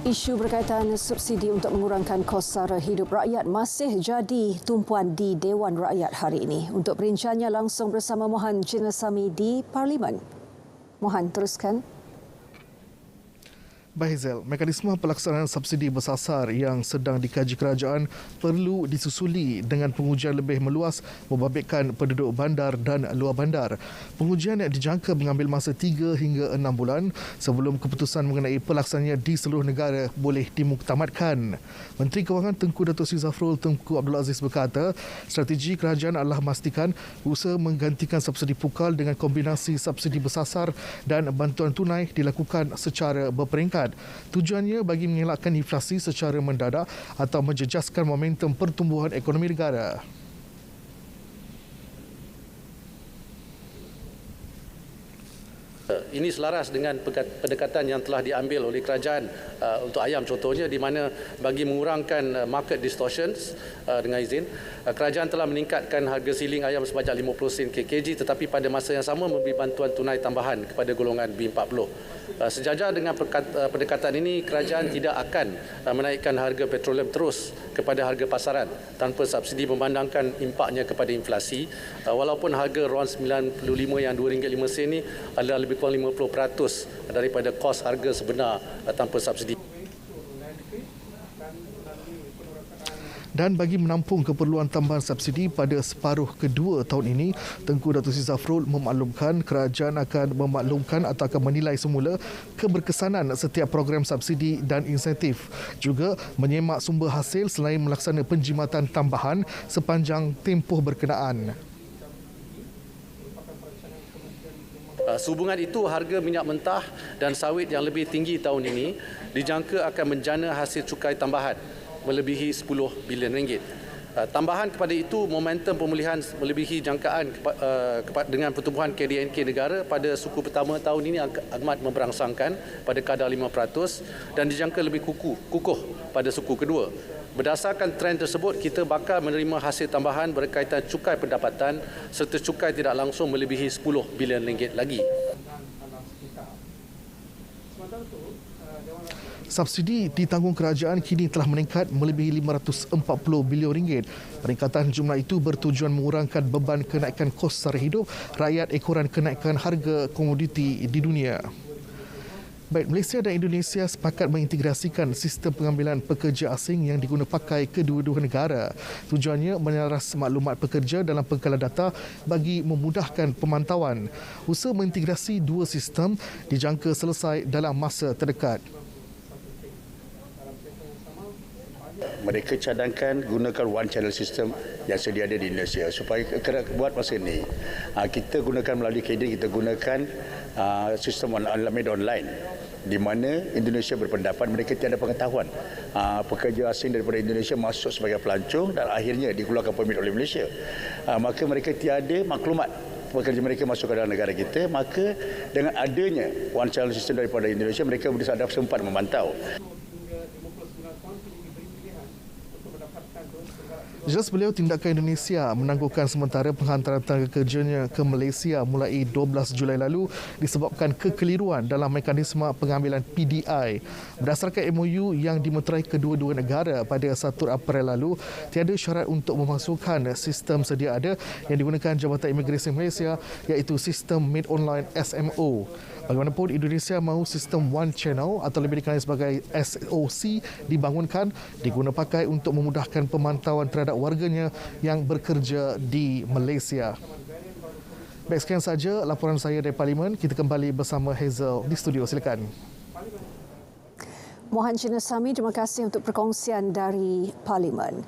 Isu berkaitan subsidi untuk mengurangkan kos sara hidup rakyat masih jadi tumpuan di Dewan Rakyat hari ini. Untuk perinciannya langsung bersama Mohan Chinnasamy di Parlimen. Mohan, teruskan. Baik Hazel, mekanisme pelaksanaan subsidi bersasar yang sedang dikaji kerajaan perlu disusuli dengan pengujian lebih meluas membabitkan penduduk bandar dan luar bandar. Pengujian yang dijangka mengambil masa 3 hingga 6 bulan sebelum keputusan mengenai pelaksanaannya di seluruh negara boleh dimuktamadkan. Menteri Kewangan Tengku Datuk Seri Zafrul Tengku Abdul Aziz berkata, strategi kerajaan adalah memastikan usaha menggantikan subsidi pukal dengan kombinasi subsidi bersasar dan bantuan tunai dilakukan secara berperingkat. Tujuannya bagi mengelakkan inflasi secara mendadak atau menjejaskan momentum pertumbuhan ekonomi negara. Ini selaras dengan pendekatan yang telah diambil oleh kerajaan untuk ayam contohnya, di mana bagi mengurangkan market distortions dengan izin, kerajaan telah meningkatkan harga siling ayam sebanyak 50 sen kg, tetapi pada masa yang sama memberi bantuan tunai tambahan kepada golongan B40. Sejajar dengan pendekatan ini, kerajaan tidak akan menaikkan harga petroleum terus kepada harga pasaran tanpa subsidi memandangkan impaknya kepada inflasi, walaupun harga RON 95 yang RM2.05 ini adalah lebih kurang 50% daripada kos harga sebenar tanpa subsidi. Dan bagi menampung keperluan tambahan subsidi pada separuh kedua tahun ini, Tengku Datuk Seri Zafrul memaklumkan kerajaan akan memaklumkan atau akan menilai semula keberkesanan setiap program subsidi dan insentif. Juga menyemak sumber hasil selain melaksanakan penjimatan tambahan sepanjang tempoh berkenaan. Sehubungan itu, harga minyak mentah dan sawit yang lebih tinggi tahun ini dijangka akan menjana hasil cukai tambahan melebihi RM10 bilion. Tambahan kepada itu, momentum pemulihan melebihi jangkaan dengan pertumbuhan KDNK negara pada suku pertama tahun ini amat memberangsangkan pada kadar 5% dan dijangka lebih kukuh pada suku kedua. Berdasarkan trend tersebut, kita bakal menerima hasil tambahan berkaitan cukai pendapatan serta cukai tidak langsung melebihi RM10 bilion lagi. Subsidi ditanggung kerajaan kini telah meningkat melebihi RM540 bilion. Peningkatan jumlah itu bertujuan mengurangkan beban kenaikan kos sara hidup rakyat ekoran kenaikan harga komoditi di dunia. Baik, Malaysia dan Indonesia sepakat mengintegrasikan sistem pengambilan pekerja asing yang diguna pakai kedua-dua negara. Tujuannya menyaras maklumat pekerja dalam pengkalan data bagi memudahkan pemantauan. Usaha mengintegrasi dua sistem dijangka selesai dalam masa terdekat. Mereka cadangkan gunakan one channel system yang sedia ada di Indonesia supaya buat masa ini kita gunakan melalui KD, kita gunakan sistem online di mana Indonesia berpendapat mereka tiada pengetahuan pekerja asing daripada Indonesia masuk sebagai pelancong dan akhirnya dikeluarkan permit oleh Malaysia, maka mereka tiada maklumat pekerja mereka masuk ke dalam negara kita. Maka dengan adanya one channel system daripada Indonesia, mereka boleh sempat memantau. Jelas beliau, tindakan Indonesia menangguhkan sementara penghantaran tenaga kerjanya ke Malaysia mulai 12 Julai lalu disebabkan kekeliruan dalam mekanisme pengambilan PDI. Berdasarkan MOU yang dimeterai kedua-dua negara pada 1 April lalu, tiada syarat untuk memasukkan sistem sedia ada yang digunakan Jabatan Imigresen Malaysia, iaitu sistem Made Online SMO. Bagaimanapun, Indonesia mahu sistem One Channel atau lebih dikenali sebagai SOC dibangunkan, diguna pakai untuk memudahkan pemantauan terhadap warganya yang bekerja di Malaysia. Baik, sekian saja laporan saya dari Parlimen. Kita kembali bersama Hazel di studio. Silakan. Mohan Chinnasamy, terima kasih untuk perkongsian dari Parlimen.